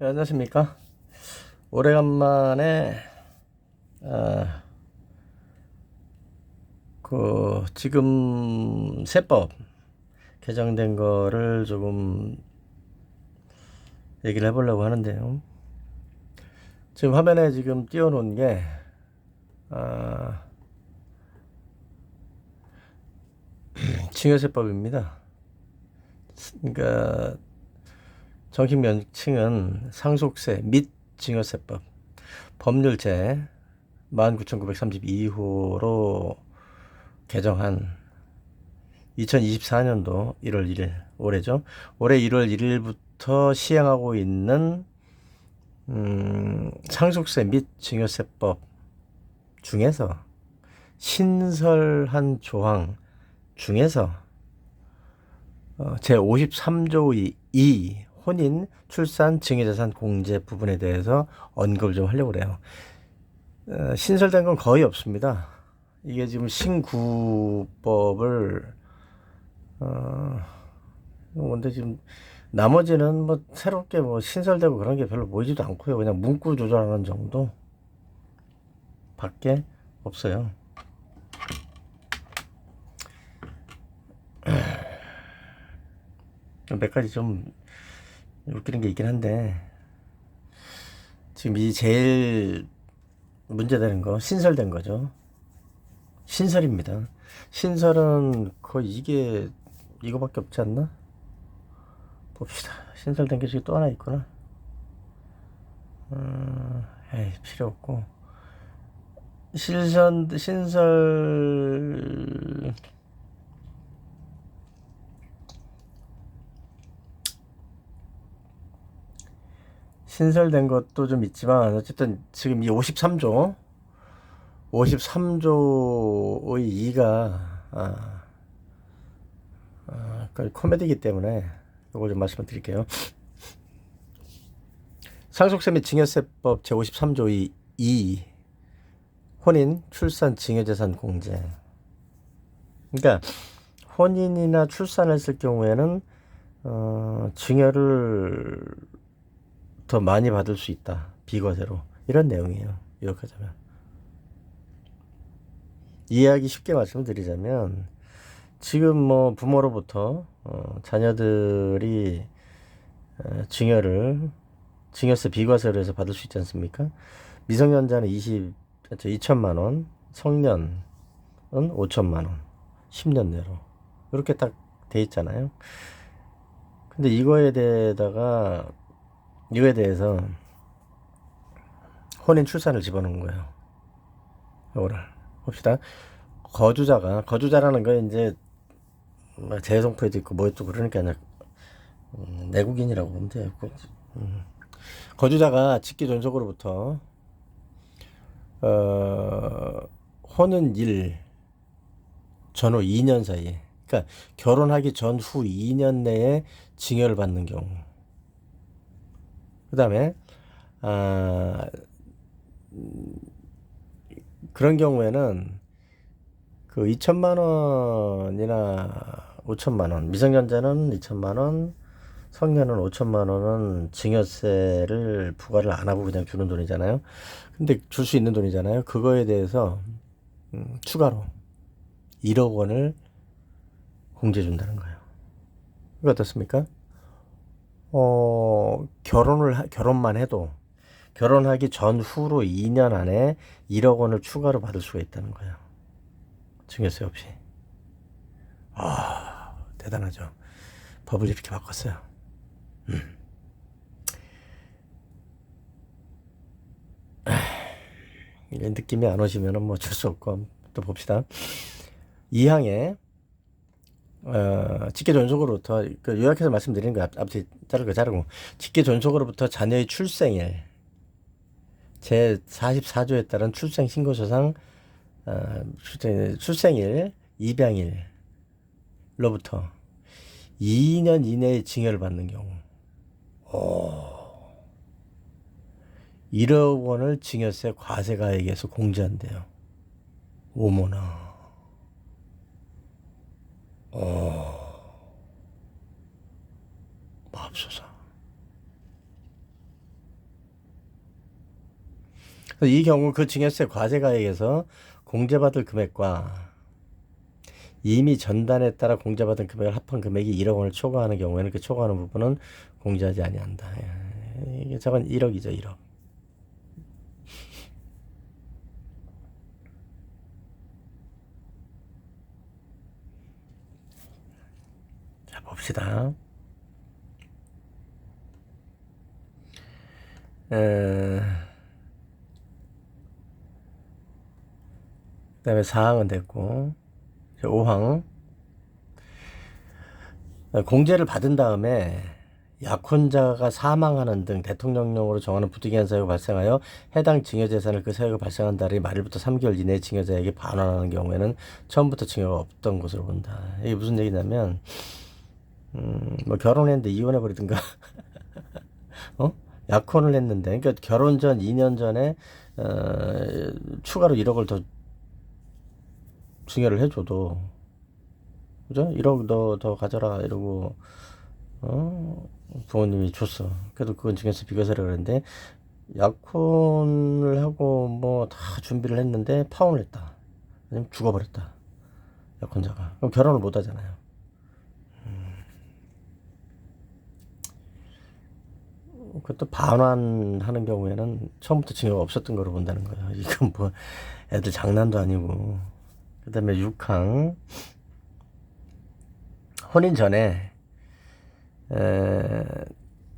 네, 안녕하십니까. 오래간만에 지금 세법 개정된 거를 조금 얘기를 해보려고 하는데요. 지금 화면에 지금 띄워놓은 게 징여세법입니다. 그러니까 정식 명칭은 상속세 및 징여세법 법률 제 19,932호로 개정한 2024년도 1월 1일 올해죠. 올해 1월 1일부터 시행하고 있는 상속세 및 증여세법 중에서 신설한 조항 중에서 제 53조 2 혼인, 출산, 증여재산 공제 부분에 대해서 언급을 좀 하려고 그래요. 신설된 건 거의 없습니다. 이게 지금 신구법을 근데 지금 나머지는 뭐 새롭게 뭐 신설되고 그런 게 별로 보이지도 않고요. 그냥 문구 조절하는 정도 밖에 없어요. 몇 가지 좀 웃기는 게 있긴 한데, 지금 이 제일 문제되는 거 신설된 거죠. 신설입니다. 신설은 거의 이거밖에 없지 않나? 봅시다. 신설된 게 지금 또 하나 있구나. 필요 없고. 신설된 것도 좀 있지만, 어쨌든 지금 이 53조의 2가, 코미디이기 때문에 이걸 좀 말씀을 드릴게요. 상속세 및 증여세법 제53조의 2 혼인, 출산, 증여재산 공제. 그러니까 혼인이나 출산을 했을 경우에는 증여를 더 많이 받을 수 있다. 비과세로. 이런 내용이에요. 요약하자면. 이해하기 쉽게 말씀드리자면 지금 뭐 부모로부터 자녀들이 증여세 비과세로 해서 받을 수 있지 않습니까? 미성년자는 2천만 원, 성년은 5천만 원, 10년 내로 이렇게 딱 돼 있잖아요. 근데 이거에 대해서 혼인 출산을 집어넣은 거예요. 이거를 봅시다. 거주자라는 거 이제 재성포에도 있고 뭐 또 그러니까 내국인이라고 보면 돼요. 거주자가 직계 존속으로부터 혼은 전후 2년 사이에, 그러니까 결혼하기 전후 2년 내에 징여를 받는 경우. 그 다음에 그런 경우에는 그 2천만 원이나 5천만 원, 미성년자는 2천만 원, 성년은 5천만 원은 증여세를 부과를 안 하고 그냥 주는 돈이잖아요. 근데 줄 수 있는 돈이잖아요. 그거에 대해서 추가로 1억 원을 공제해 준다는 거예요. 이거 어떻습니까? 결혼만 해도 결혼하기 전후로 2년 안에 1억 원을 추가로 받을 수가 있다는 거예요. 증여세 없이. 대단하죠. 법을 이렇게 바꿨어요. 이게 느낌이 안 오시면은 뭐 어쩔 수 없고 또 봅시다. 2항에 직계 존속으로부터 요약해서 말씀드리는 거 앞뒤 자르고 직계 존속으로부터 자녀의 출생일 제 44조에 따른 출생 신고서상 출생일 입양일로부터 2년 이내에 징여를 받는 경우 1억 원을 증여세 과세가액에서 공제한대요. 어머나. 맙소사. 그래서 이 경우 그 증여세 과세가액에서 공제받을 금액과 이미 전단에 따라 공제받은 금액을 합한 금액이 1억 원을 초과하는 경우에는 그 초과하는 부분은 공제하지 아니한다. 이게 저건 1억이죠, 1억. 자, 봅시다. 그다음에 4항은 됐고, 5항. 공제를 받은 다음에 약혼자가 사망하는 등 대통령령으로 정하는 부득이한 사유가 발생하여 해당 증여재산을 그 사유가 발생한 달의 말일부터 3개월 이내에 증여자에게 반환하는 경우에는 처음부터 증여가 없던 것으로 본다. 이게 무슨 얘기냐면 뭐 결혼했는데 이혼해버리든가 어? 약혼을 했는데, 그러니까 결혼 전 2년 전에 추가로 1억을 더 증여를 해줘도, 그죠? 1억 더 가져라 이러고 부모님이 줬어. 그래도 그건 증여세 비과세라 그랬는데, 약혼을 하고 뭐 다 준비를 했는데 파혼을 했다. 아니면 죽어버렸다. 약혼자가. 그럼 결혼을 못 하잖아요. 그것도 반환하는 경우에는 처음부터 증여가 없었던 거로 본다는 거예요. 이건 뭐 애들 장난도 아니고. 그 다음에 6항. 혼인 전에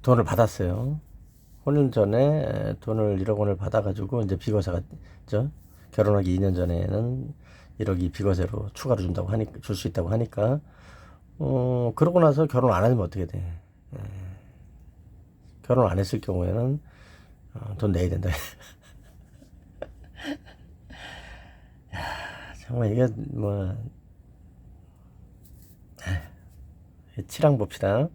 돈을 받았어요. 혼인 전에 돈을 1억 원을 받아가지고 이제 비과세가 결혼하기 2년 전에는 1억이 비과세로 추가로 준다고 하니까, 줄 수 있다고 하니까 그러고 나서 결혼 안 하면 어떻게 돼? 결혼 안 했을 경우에는 돈 내야 된다. 야, 정말 이게 뭐 7항 봅시다.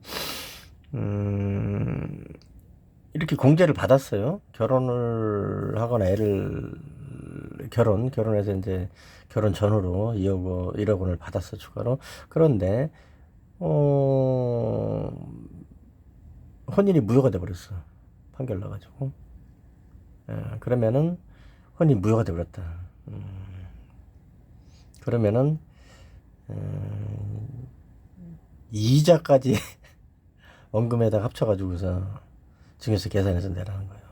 이렇게 공제를 받았어요. 결혼을 하거나 결혼해서 이제 결혼 전후로 1억 원을 받았어, 추가로. 그런데, 혼인이 무효가 돼버렸어. 판결 나가지고. 그러면은, 혼인이 무효가 돼버렸다. 그러면은, 이자까지 원금에다가 합쳐가지고서 증여세 계산해서 내라는 거예요.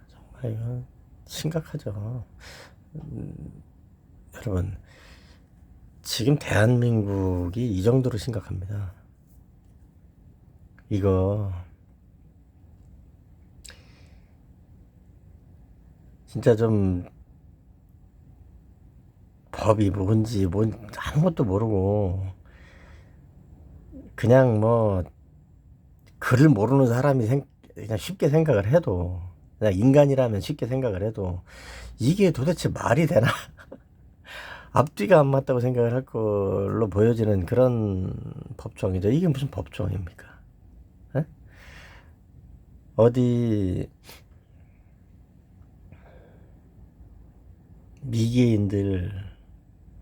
정말 이건 심각하죠. 여러분, 지금 대한민국이 이 정도로 심각합니다. 이거 진짜 좀 법이 뭔지 아무것도 모르고 그냥 뭐 글을 모르는 사람이 그냥 쉽게 생각을 해도, 그냥 인간이라면 쉽게 생각을 해도 이게 도대체 말이 되나? 앞뒤가 안 맞다고 생각을 할 걸로 보여지는 그런 법조항이죠. 이게 무슨 법조항입니까? 에? 어디 미개인들,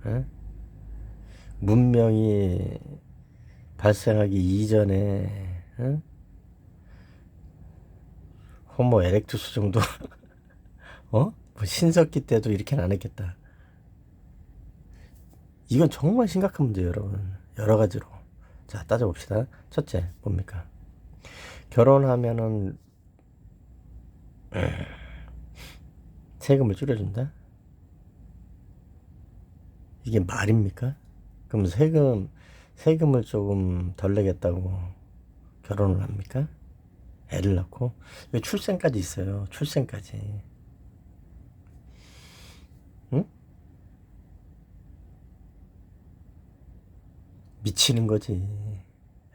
에? 문명이 발생하기 이전에 호모 에렉투스 정도 뭐 신석기 때도 이렇게는 안 했겠다. 이건 정말 심각한 문제예요, 여러분. 여러 가지로. 자, 따져봅시다. 첫째, 뭡니까? 결혼하면은 세금을 줄여준다? 이게 말입니까? 그럼 세금을 조금 덜 내겠다고 결혼을 합니까? 애를 낳고? 왜 출생까지 있어요. 출생까지. 응? 미치는 거지.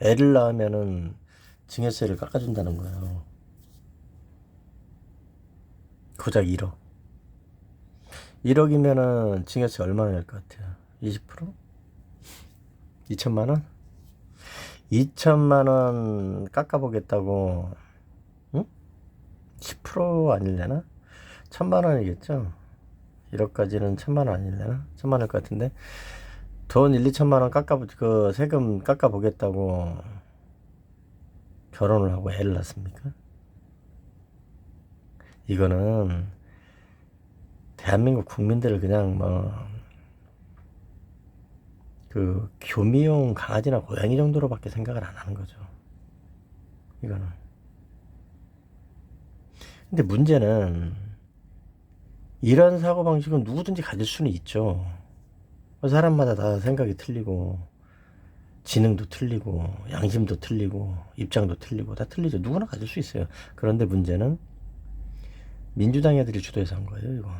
애를 낳으면은 증여세를 깎아준다는 거예요. 고작 1억. 1억이면은 증여세 얼마나 낼 것 같아요? 20%? 2천만 원? 2천만 원 깎아보겠다고, 응? 10% 아닐래나? 1천만 원이겠죠? 1억까지는 1천만 원 아닐래나? 1천만 원일 것 같은데. 돈 1, 2천만 원 세금 깎아보겠다고 결혼을 하고 애를 낳습니까? 이거는 대한민국 국민들을 그냥 그 교미용 강아지나 고양이 정도로밖에 생각을 안 하는 거죠. 이거는. 근데 문제는 이런 사고방식은 누구든지 가질 수는 있죠. 사람마다 다 생각이 틀리고 지능도 틀리고 양심도 틀리고 입장도 틀리고 다 틀리죠. 누구나 가질 수 있어요. 그런데 문제는 민주당 애들이 주도해서 한 거예요. 이거.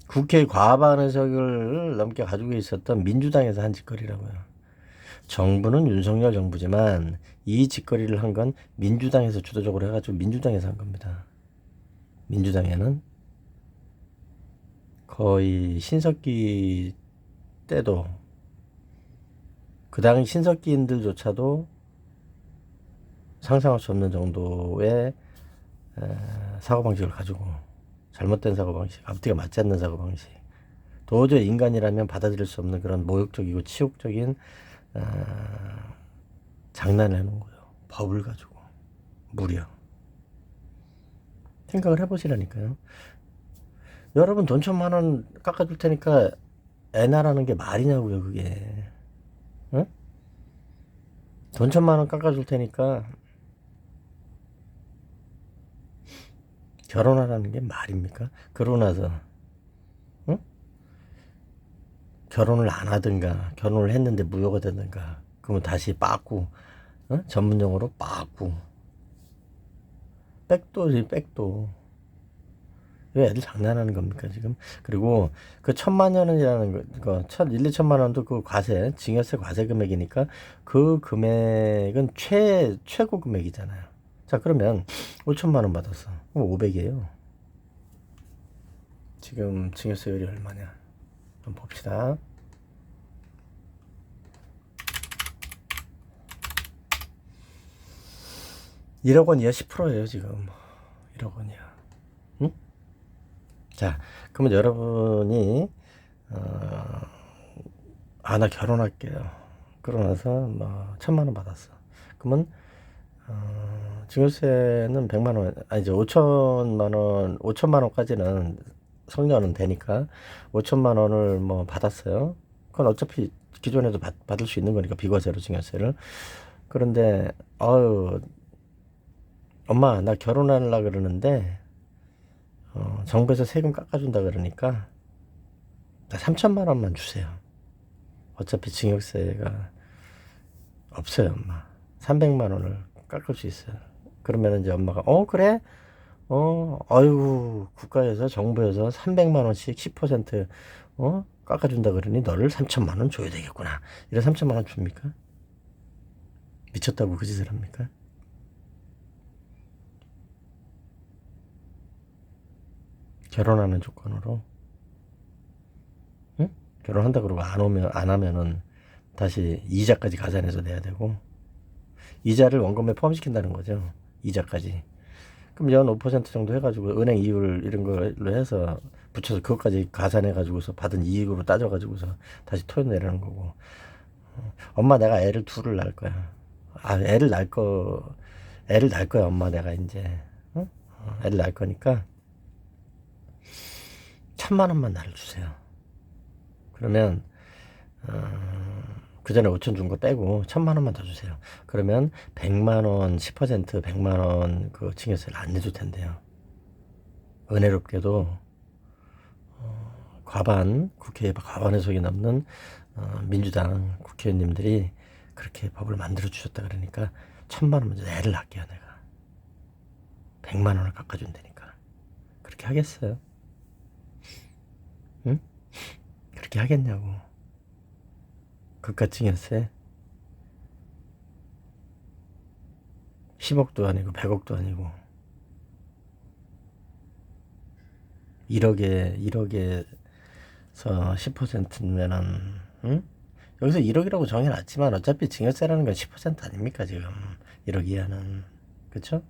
국회 과반 의석을 넘게 가지고 있었던 민주당에서 한 짓거리라고요. 정부는 윤석열 정부지만 이 짓거리를 한 건 민주당에서 주도적으로 해가지고 민주당에서 한 겁니다. 민주당에는 거의 신석기 때도 그 당시 신석기인들조차도 상상할 수 없는 정도의 사고방식을 가지고 잘못된 사고방식, 앞뒤가 맞지 않는 사고방식, 도저히 인간이라면 받아들일 수 없는 그런 모욕적이고 치욕적인 장난을 해놓은 거예요. 법을 가지고 무려. 생각을 해보시라니까요. 여러분 돈 1,000만 원 깎아줄 테니까 애나라는 게 말이냐고요. 그게. 응? 돈 1,000만 원 깎아줄 테니까 결혼하라는 게 말입니까? 그러고 나서 응? 결혼을 안 하든가 결혼을 했는데 무효가 되든가 그러면 다시 빠꾸, 응? 전문용어로 빠꾸, 백도지 백도. 왜 애들 장난하는 겁니까 지금? 그리고 그 1,000만 원이라는 거, 2천만 원도 그 과세, 증여세 과세 금액이니까 그 금액은 최고 금액이잖아요. 자 그러면 5천만 원 받았어. 그럼 500이에요. 지금 증여세율이 얼마냐? 좀 봅시다. 1억 원이야 10%예요 지금. 1억 원이야. 응? 자 그러면 여러분이 나 결혼할게요. 그러고 나서 1,000만 원 받았어. 그러면 증여세는 100만 원, 아니죠. 5천만 원까지는 성년은 되니까 5천만 원을 받았어요. 그건 어차피 기존에도 받을 수 있는 거니까 비과세로 증여세를. 그런데 엄마 나 결혼하려고 그러는데 정부에서 세금 깎아준다 그러니까 나 3천만 원만 주세요. 어차피 증여세가 없어요, 엄마. 300만 원을 깎을 수 있어요. 그러면 이제 엄마가 그래? 아유 국가에서 정부에서 300만 원씩 10% 깎아준다 그러니 너를 3천만 원 줘야 되겠구나. 이래 3천만 원 줍니까? 미쳤다고 그 짓을 합니까? 결혼하는 조건으로, 응? 결혼한다 그러고 안 하면은 다시 이자까지 가산해서 내야 되고 이자를 원금에 포함시킨다는 거죠. 이자까지. 그럼 연 5% 정도 해가지고 은행 이율 이런 걸로 해서 붙여서 그것까지 가산해가지고서 받은 이익으로 따져가지고서 다시 토해내라는 거고. 엄마 내가 애를 둘을 낳을 거야. 애를 낳을 거야 엄마 내가 이제. 응? 애를 낳을 거니까 1,000만 원만 나를 주세요. 그러면 그 전에 5천 준 거 빼고 1,000만 원만 더 주세요. 그러면 100만 원 10% 100만 원 그 증여세를 안 내줄 텐데요. 은혜롭게도 국회에 과반 의석이 넘는 민주당 국회의원님들이 그렇게 법을 만들어 주셨다 그러니까 1,000만 원 먼저 애를 낳게요 내가. 100만 원을 깎아준다니까. 그렇게 하겠어요? 응? 그렇게 하겠냐고. 그깟 증여세 10억도 아니고 100억도 아니고 1억에서 10%면은 응? 여기서 1억이라고 정해놨지만 어차피 증여세라는 건 10% 아닙니까 지금 1억 이하는. 그쵸?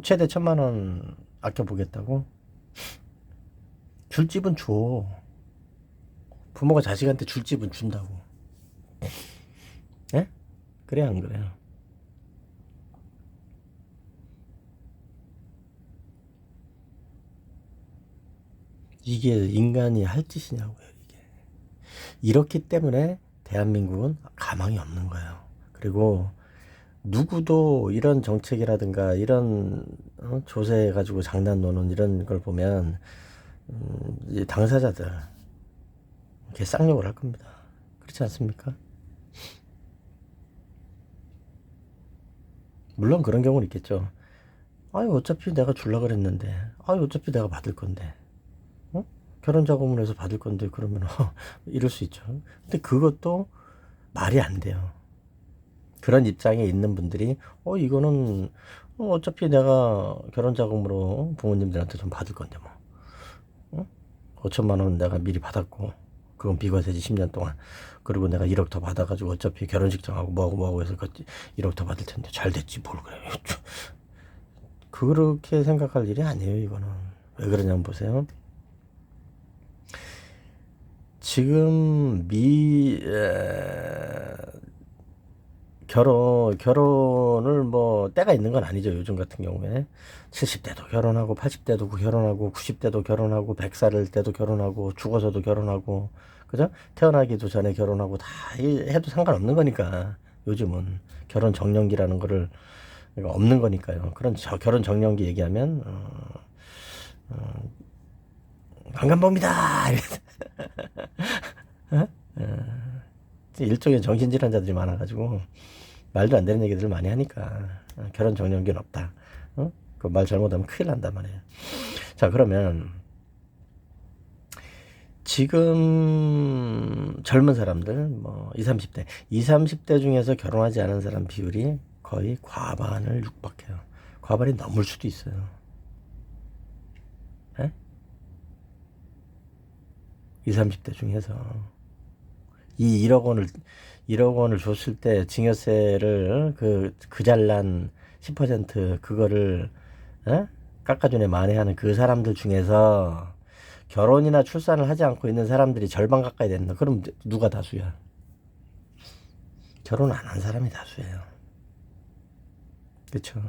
최대 1,000만 원 아껴보겠다고? 줄 집은 줘. 부모가 자식한테 줄 집은 준다고. 예? 그래 안 그래요? 이게 인간이 할 짓이냐고요, 이게. 이렇기 때문에 대한민국은 가망이 없는 거예요. 그리고 누구도 이런 정책이라든가 이런 조세 가지고 장난 노는 이런 걸 보면 이 당사자들 이렇게 쌍욕을 할 겁니다. 그렇지 않습니까? 물론 그런 경우는 있겠죠. 아유 어차피 내가 줄라 그랬는데, 아유 어차피 내가 받을 건데, 어? 결혼자금으로 해서 받을 건데 그러면 이럴 수 있죠. 근데 그것도 말이 안 돼요. 그런 입장에 있는 분들이 이거는 어차피 내가 결혼자금으로 부모님들한테 좀 받을 건데 뭐 5천만 원 내가 미리 받았고 그건 비과세지 10년 동안. 그리고 내가 1억 더 받아가지고 어차피 결혼식 정하고 뭐하고 해서 1억 더 받을 텐데 잘 됐지 뭘 그래. 그렇게 생각할 일이 아니에요. 이거는 왜 그러냐면 보세요. 지금 결혼을 뭐 때가 있는 건 아니죠. 요즘 같은 경우에 70대도 결혼하고 80대도 결혼하고 90대도 결혼하고 100살 때도 결혼하고 죽어서도 결혼하고 그죠? 태어나기도 전에 결혼하고 다 해도 상관없는 거니까 요즘은 결혼 정년기라는 거를 없는 거니까요. 그런 결혼 정년기 얘기하면 반감봅니다. 일종의 정신질환자들이 많아가지고 말도 안 되는 얘기들을 많이 하니까 결혼 정년기는 없다. 그 말 잘못하면 큰일 난단 말이에요. 자, 그러면 지금 젊은 사람들 뭐 20, 30대 중에서 결혼하지 않은 사람 비율이 거의 과반을 육박해요. 과반이 넘을 수도 있어요. 에? 20, 30대 중에서 이 1억 원을 줬을 때 증여세를 그 잘난 10% 그거를 깎아주네 만회하는 그 사람들 중에서 결혼이나 출산을 하지 않고 있는 사람들이 절반 가까이 된다. 그럼 누가 다수야? 결혼 안 한 사람이 다수예요. 그렇죠?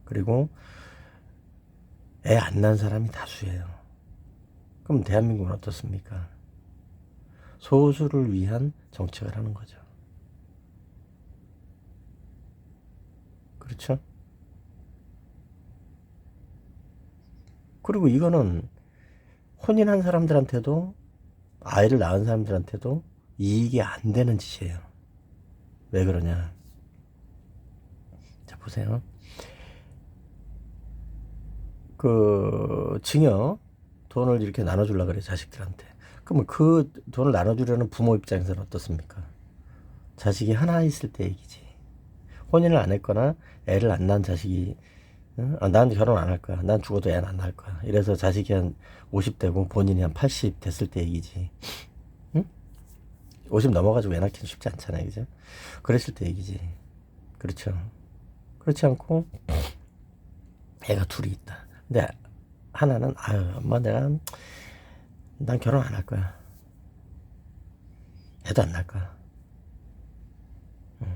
그리고 애 안 낳은 사람이 다수예요. 그럼 대한민국은 어떻습니까? 소수를 위한 정책을 하는 거죠. 그렇죠? 그리고 이거는 혼인한 사람들한테도 아이를 낳은 사람들한테도 이익이 안 되는 짓이에요. 왜 그러냐? 자, 보세요. 그 증여 돈을 이렇게 나눠주려고 그래 자식들한테. 그러면 그 돈을 나눠주려는 부모 입장에서는 어떻습니까? 자식이 하나 있을 때 얘기지. 혼인을 안 했거나 애를 안 낳은 자식이 난 결혼 안 할 거야. 난 죽어도 애는 안 낳을 거야. 이래서 자식이 한 50대고 본인이 한 80 됐을 때 얘기지. 응? 50 넘어가지고 애 낳기는 쉽지 않잖아요. 그죠? 그랬을 때 얘기지. 그렇죠. 그렇지 않고 애가 둘이 있다. 근데 하나는 아유 엄마 난 결혼 안 할 거야. 애도 안 낳을 거야.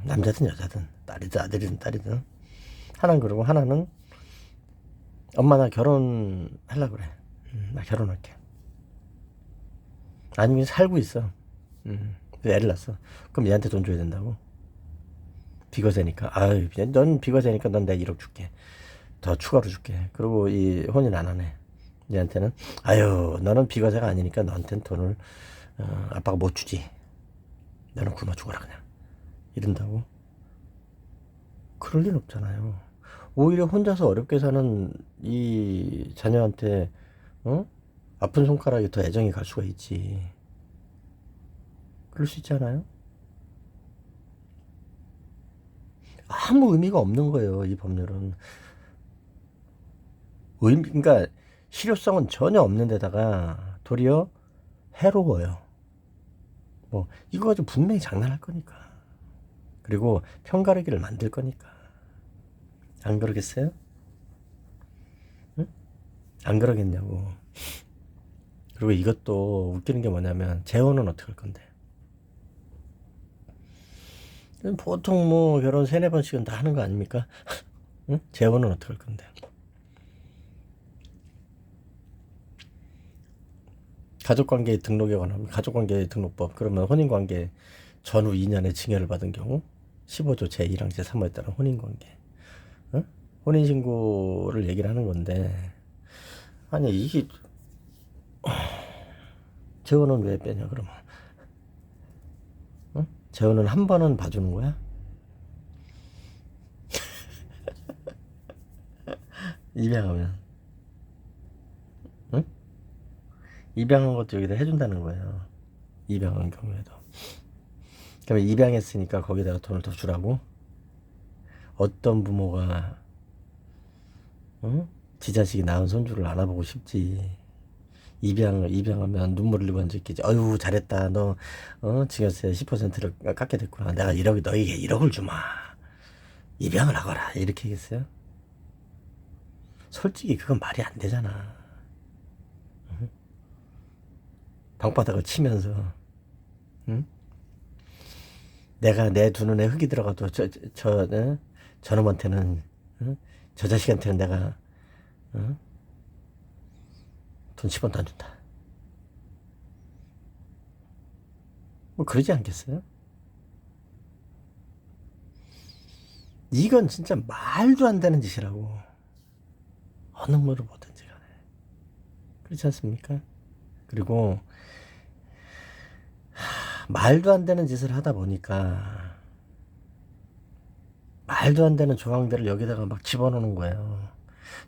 남자든 여자든 딸이든 아들이든 딸이든 하나는 그러고 하나는 엄마 나 결혼하려고 그래. 나 결혼할게. 아니면 살고 있어. 애를 낳았어. 그럼 얘한테 돈 줘야 된다고? 비과세니까. 아유 넌 비과세니까 넌 내가 1억 줄게. 더 추가로 줄게. 그리고 이 혼인 안 하네. 얘한테는 아유 너는 비과세가 아니니까 너한테는 돈을 아빠가 못 주지. 너는 굶어 죽어라 그냥. 이런다고? 그럴 일 없잖아요. 오히려 혼자서 어렵게 사는 이 자녀한테 아픈 손가락에 더 애정이 갈 수가 있지. 그럴 수 있잖아요. 아무 의미가 없는 거예요. 이 법률은. 그러니까 실효성은 전혀 없는 데다가 도리어 해로워요. 뭐 이거 가지고 분명히 장난할 거니까. 그리고 편가르기를 만들 거니까. 안 그러겠어요? 응? 안 그러겠냐고. 그리고 이것도 웃기는 게 뭐냐면 재혼은 어떻게 할 건데? 보통 뭐 결혼 3-4번씩은 다 하는 거 아닙니까? 응? 재혼은 어떻게 할 건데? 가족관계 등록에 관한 가족관계 등록법, 그러면 혼인관계 전후 2년의 징역을 받은 경우 15조 제1항 제3호에 따른 혼인관계, 어? 혼인신고를 얘기를 하는 건데, 아니 이게 재혼은 왜 빼냐 그러면, 어? 재혼은 한 번은 봐주는 거야? 입양하면, 응? 입양한 것도 여기다 해준다는 거예요. 입양한 경우에도. 그러면 입양했으니까 거기다가 돈을 더 주라고? 어떤 부모가, 어? 지 자식이 낳은 손주를 안아보고 싶지. 입양하면 눈물 흘리고 앉아있겠지. 어휴, 잘했다. 너, 증여세 10%를 깎게 됐구나. 내가 1억, 너에게 1억을 주마. 입양을 하거라. 이렇게 하겠어요? 솔직히 그건 말이 안 되잖아. 응? 방바닥을 치면서, 응? 내가 내 두 눈에 흙이 들어가도 저놈한테는, 응? 저 자식한테는 내가, 응? 돈 10원도 안 준다. 뭐 그러지 않겠어요? 이건 진짜 말도 안 되는 짓이라고. 어느 뭐를 보든지 간에. 그렇지 않습니까? 그리고 말도 안 되는 짓을 하다 보니까 말도 안 되는 조항들을 여기다가 막 집어넣는 거예요.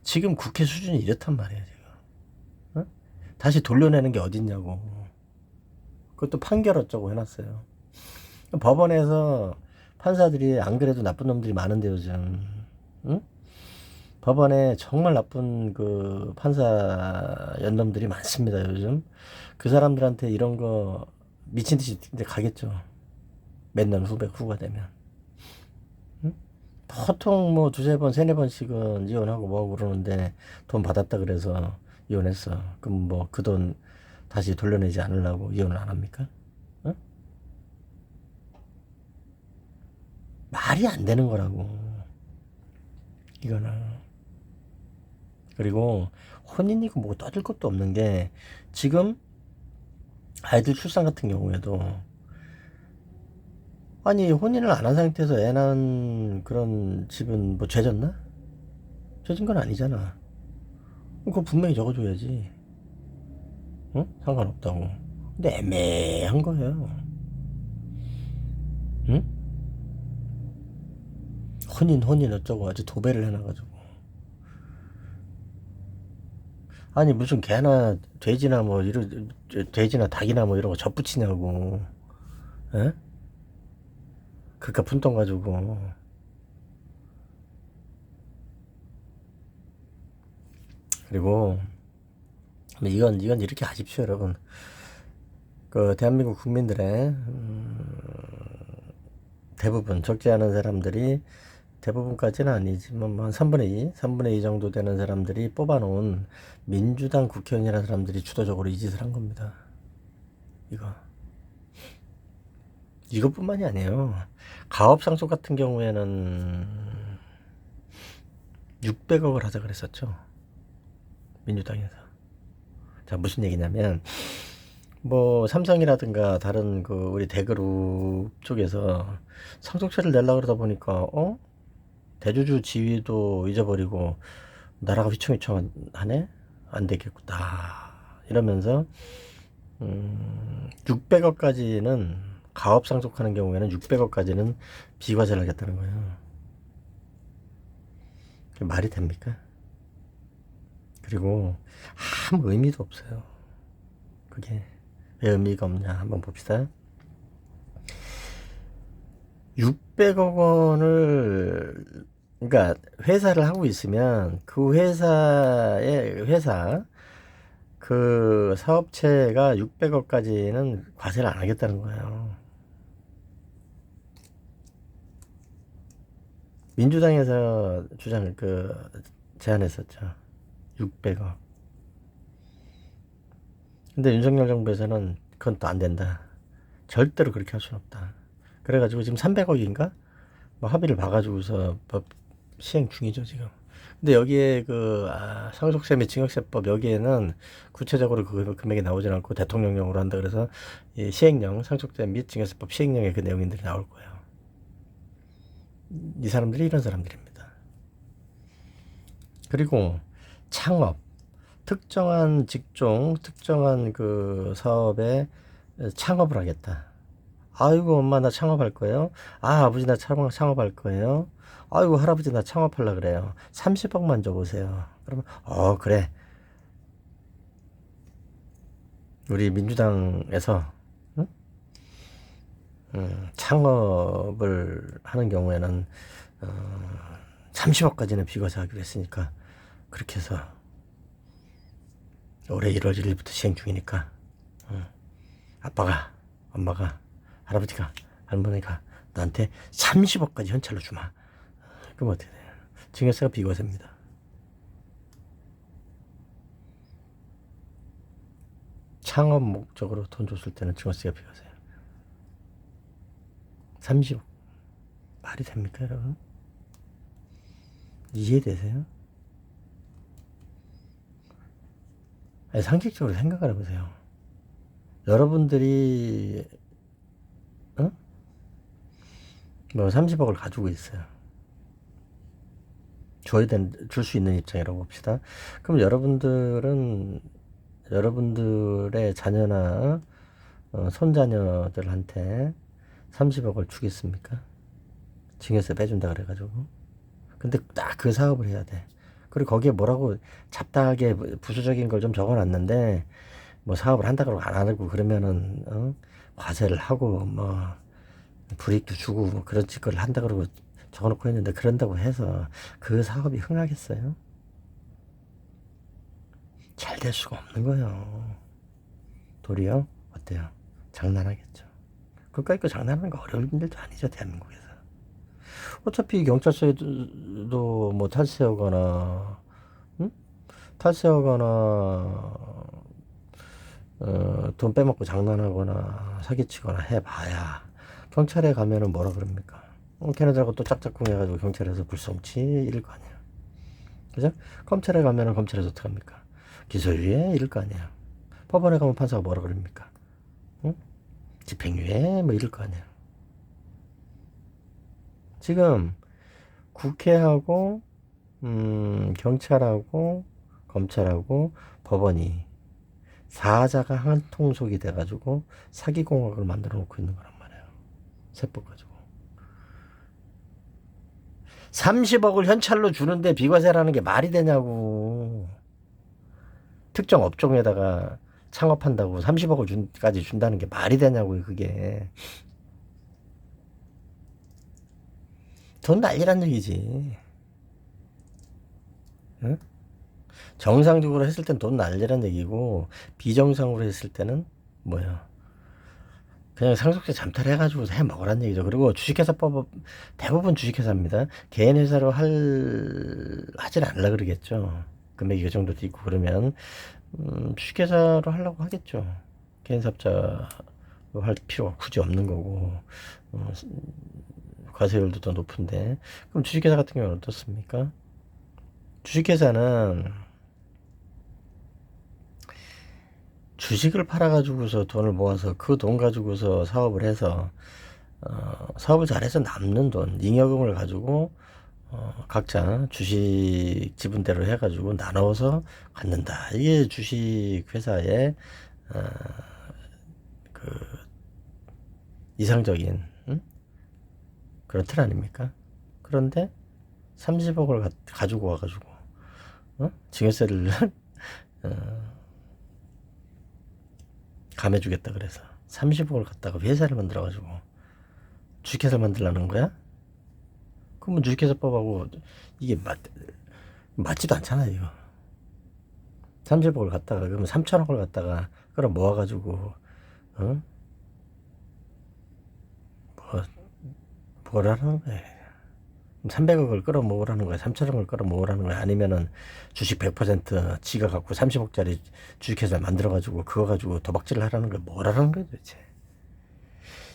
지금 국회 수준이 이렇단 말이에요, 지금. 어? 다시 돌려내는 게 어딨냐고. 그것도 판결 어쩌고 해놨어요. 법원에서 판사들이 안 그래도 나쁜 놈들이 많은데 요즘, 응? 법원에 정말 나쁜 그 판사 연놈들이 많습니다, 요즘. 그 사람들한테 이런 거 미친 듯이 이제 가겠죠. 맨날 후가 되면. 응? 보통 뭐 두세 번, 세네 번씩은 이혼하고 뭐 그러는데 돈 받았다 그래서 이혼했어. 그럼 뭐 그 돈 다시 돌려내지 않으려고 이혼을 안 합니까? 응? 말이 안 되는 거라고. 이거는. 그리고 혼인이고 뭐 떠들 것도 없는 게, 지금 아이들 출산 같은 경우에도, 아니 혼인을 안 한 상태에서 애 낳은 그런 집은 뭐 죄졌나? 죄진 건 아니잖아. 그거 분명히 적어줘야지. 응? 상관없다고. 근데 애매한 거예요. 응? 혼인 어쩌고 아주 도배를 해놔가지고. 아니 무슨 개나 돼지나 뭐 이런, 돼지나 닭이나 뭐 이런 거 접붙이냐고. 에? 그깟 푼돈 가지고. 그리고 이건 이렇게 하십시오, 여러분. 그 대한민국 국민들의 대부분, 적지 않은 사람들이, 대부분까지는 아니지만 한 3분의 2 정도 되는 사람들이 뽑아놓은 민주당 국회의원이라는 사람들이 주도적으로 이 짓을 한 겁니다. 이것뿐만이 아니에요. 가업상속 같은 경우에는 600억을 하자 그랬었죠, 민주당에서. 자, 무슨 얘기냐면, 뭐 삼성이라든가 다른 그 우리 대그룹 쪽에서 상속세를 내려고 그러다 보니까, 대주주 지위도 잊어버리고 나라가 휘청휘청하네? 안 되겠구나 이러면서 600억까지는, 가업 상속하는 경우에는 600억까지는 비과세를 하겠다는 거예요. 그게 말이 됩니까? 그리고 아무 의미도 없어요. 그게 왜 의미가 없냐 한번 봅시다. 600억 원을, 그러니까 회사를 하고 있으면 그 회사 그 사업체가 600억까지는 과세를 안 하겠다는 거예요. 민주당에서 제안했었죠, 600억. 근데 윤석열 정부에서는 그건 또 안 된다. 절대로 그렇게 할 수는 없다. 그래가지고 지금 300억인가? 뭐 합의를 봐가지고서 법 시행 중이죠, 지금. 근데 여기에 상속세 및 증여세법 여기에는 구체적으로 그 금액이 나오진 않고 대통령령으로 한다 그래서 이 시행령, 상속세 및 증여세법 시행령의 그 내용들이 나올 거예요. 이 사람들이 이런 사람들입니다. 그리고 창업, 특정한 직종, 특정한 그 사업에 창업을 하겠다. 아이고 엄마 나 창업할 거예요. 아 아버지 나 창업할 거예요. 아이고 할아버지 나 창업하려 그래요. 30억만 줘보세요. 그러면 그래. 우리 민주당에서 응? 창업을 하는 경우에는 30억까지는 비과세 하기로 했으니까 그렇게 해서 올해 1월 1일부터 시행 중이니까 아빠가 엄마가 할아버지가 할머니가 나한테 30억까지 현찰로 주마. 그럼 어떻게 돼요? 증여세가 비과세입니다. 창업 목적으로 돈 줬을 때는 증여세가 비과세예요. 30억 말이 됩니까 여러분? 이해되세요? 아니, 상식적으로 생각을 해보세요. 여러분들이 뭐 30억을 가지고 있어요. 줄 수 있는 입장이라고 봅시다. 그럼 여러분들의 자녀나 손자녀들한테 30억을 주겠습니까? 증여세 빼준다 그래가지고. 근데 딱 그 사업을 해야 돼. 그리고 거기에 뭐라고 잡다하게 부수적인 걸 좀 적어놨는데 뭐 사업을 한다 그러고 안 하고 그러면은 과세를 하고 뭐 불이익도 주고 뭐 그런 짓거리를 한다 그러고 적어놓고 했는데 그런다고 해서 그 사업이 흥하겠어요? 잘 될 수가 없는 거예요. 도리어 어때요? 장난하겠죠. 그까이 거 장난하는 거 어려운 일도 아니죠 대한민국에서. 어차피 경찰서에도 뭐 탈세하거나 탈세하거나 돈 빼먹고 장난하거나 사기치거나 해봐야 경찰에 가면은 뭐라 그럽니까? 걔네들하고 또 짝짝꿍 해가지고 경찰에서 불송치 이럴 거 아니야. 그죠? 검찰에 가면은 검찰에서 어떡합니까? 기소유예 이럴 거 아니야. 법원에 가면 판사가 뭐라 그럽니까? 응? 집행유예 뭐 이럴 거 아니야. 지금 국회하고 경찰하고 검찰하고 법원이 사자가 한 통속이 돼가지고 사기공학을 만들어 놓고 있는 거란 말이에요. 세법 가지고 30억을 현찰로 주는데 비과세라는 게 말이 되냐고. 특정 업종에다가 창업한다고 30억을 까지 준다는 게 말이 되냐고요. 그게 돈 난리란 얘기지. 응? 정상적으로 했을 땐 돈 난리란 얘기고 비정상으로 했을 때는 뭐야? 그냥 상속세 잠탈해가지고 해 먹으란 얘기죠. 그리고 주식회사법 대부분 주식회사입니다. 개인 회사로 하진 않으려 그러겠죠. 금액이 그 정도 있고 그러면 주식회사로 하려고 하겠죠. 개인 사업자 할 필요가 굳이 없는 거고 과세율도 더 높은데 그럼 주식회사 같은 경우는 어떻습니까? 주식회사는 주식을 팔아가지고서 돈을 모아서 그 돈 가지고서 사업을 해서 사업을 잘해서 남는 돈, 잉여금을 가지고 각자 주식 지분대로 해가지고 나눠서 갖는다. 이게 주식 회사의 그 이상적인 그런 틀 아닙니까? 그런데 30억을 가지고 와가지고 증여세를 감해주겠다 그래서 30억을 갖다가 회사를 만들어가지고 주식회사를 만들라는 거야? 그러면 주식회사법하고 이게 맞지도 않잖아요 이거. 30억을 갖다가 그러면 3천억을 갖다가 끌어 모아가지고 뭐, 뭐라는 거야. 300억을 끌어 모으라는 거야. 3천억을 끌어 모으라는 거야. 아니면은 주식 100% 지가 갖고 30억짜리 주식회사를 만들어가지고 그거 가지고 도박질을 하라는 거야. 뭐라는 거야 도대체.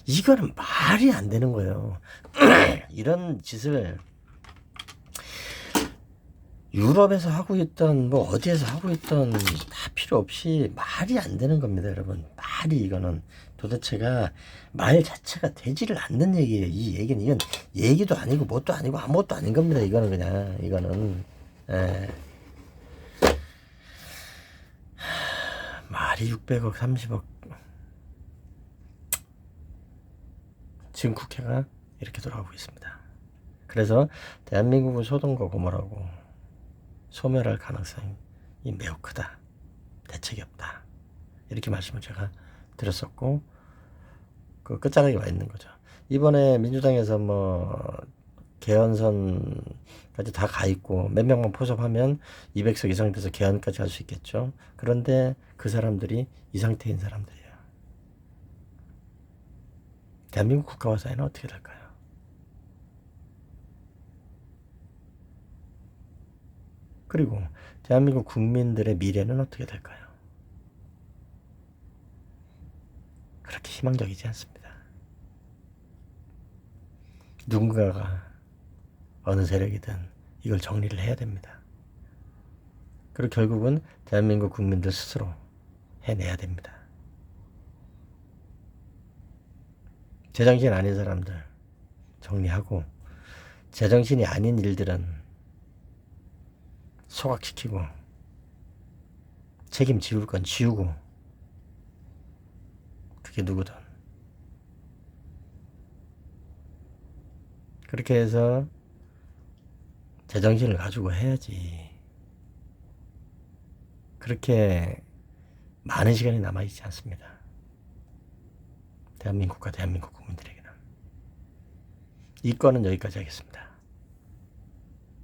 이거는 말이 안 되는 거예요. 이런 짓을 유럽에서 하고 있던 뭐 어디에서 하고 있던 다 필요 없이 말이 안 되는 겁니다, 여러분. 말이 이거는 도대체가 말 자체가 되지를 않는 얘기예요. 이 얘기는 이건 얘기도 아니고 뭣도 아니고 아무것도 아닌 겁니다. 이거는 그냥 이거는 예. 말이 600억 30억 지금 국회가 이렇게 돌아가고 있습니다. 그래서 대한민국은 소동과 고모라고 소멸할 가능성이 매우 크다. 대책이 없다. 이렇게 말씀을 제가 드렸었고 그 끝자락에 와 있는 거죠. 이번에 민주당에서 뭐 개헌선까지 다 가 있고 몇 명만 포섭하면 200석 이상 돼서 개헌까지 할 수 있겠죠. 그런데 그 사람들이 이 상태인 사람들이에요. 대한민국 국가와 사회는 어떻게 될까요? 그리고 대한민국 국민들의 미래는 어떻게 될까요? 그렇게 희망적이지 않습니다. 누군가가 어느 세력이든 이걸 정리를 해야 됩니다. 그리고 결국은 대한민국 국민들 스스로 해내야 됩니다. 제정신 아닌 사람들 정리하고 제정신이 아닌 일들은 소각시키고 책임 지울 건 지우고 그게 누구든 그렇게 해서 제정신을 가지고 해야지. 그렇게 많은 시간이 남아있지 않습니다. 대한민국과 대한민국 국민들에게는. 이 건은 여기까지 하겠습니다.